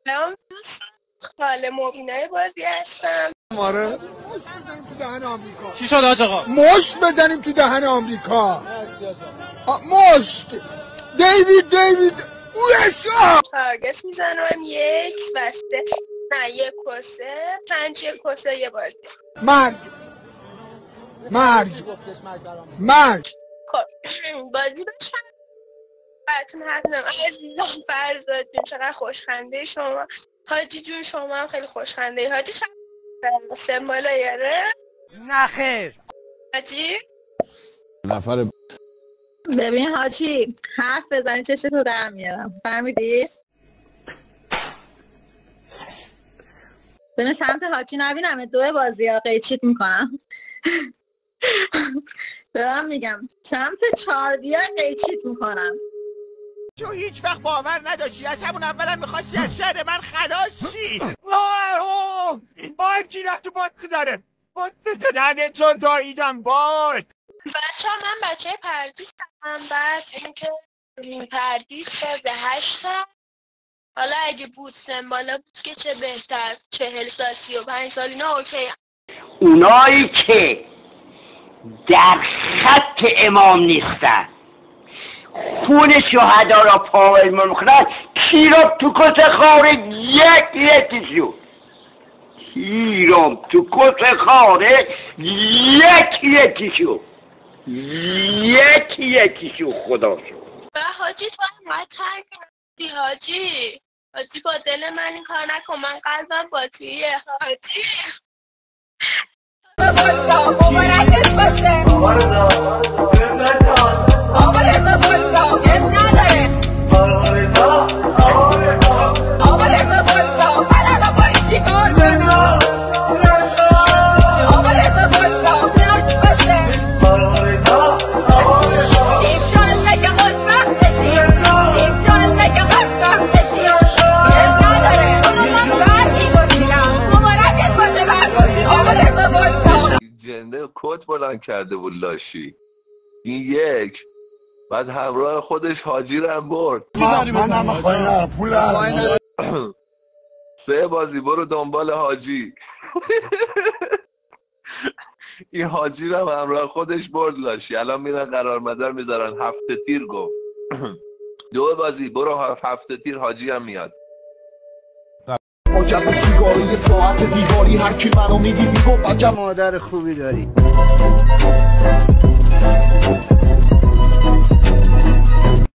من دوست خاله مبینای بازی هستم. ماره مشت بزنیم تو دهن آمریکا. چی شد حاج آقا؟ مشت بزنیم تو دهن آمریکا. مشت دیوید تارگت میزنم 1 و 3 نه 1 و 3 5 1 و 3 یه بازی مرگ. خب بازی بشم براتون حرف نزنم. عزیزم فرزاد جون چقدر خوشخنده شما. حاجی جون شما هم خیلی خوشخنده. حاجی سمبالا یاره؟ نه خیر. حاجی نفر ببین حاجی حرف بزنی چشتو در میارم، فهمیدی؟ ببین سمت حاجی نبینم 2 بازی ها قیچیت میکنم. دارم میگم سمت 4 بیا قیچیت میکنم. تو هیچ وقت باور نداشتی، از همون اولم میخواستی از شهر من خلاص شی. این باید گیره تو باد داره. باد دهنه تو داییدم باد. بچه ها من بچه پردیستم. بعد اینکه پردیست باز 8 تا. حالا اگه بود سمبالا بود که چه بهتر. 40 سال 35 سال اینا اوکی هم. اونایی که در خط امام نیستن خون شهدا را پایل میکنن کیرم تو کس خاره یکیشون کیرم تو کس خاره یکیشون خدا شد. و حاجی تو هم باید ترک نکنی حاجی با دل من این کار نکن. من قلبم با تویه حاجی. مبارکت باشه آقا رضا گلزار اسم نداره. آقا رضا گلزار من الان با این چی کار کنم؟ آقا رضا گلزار نفس باشه ایشالله که خوشبخت بشی، ایشالله که خوشبخت بشی. اسم نداره چون من برمیگزینم. مبارکت باشه برگزین آقا رضا گلزار. جنده کت بلند کرده بود لاشی. این 1 بعد همراه خودش حاجی رو هم برد. من پول 3 بازی برو دنبال حاجی. این حاجی رو هم همراه خودش برد لاشی. الان میرن قرار مدار میذارن 7 تیر گفت. 2 بازی برو 7 تیر حاجی هم میاد. عجب سیگاری یه ساعت دیواری هر کی منو میدی میگفت عجب مادر خوبی داری.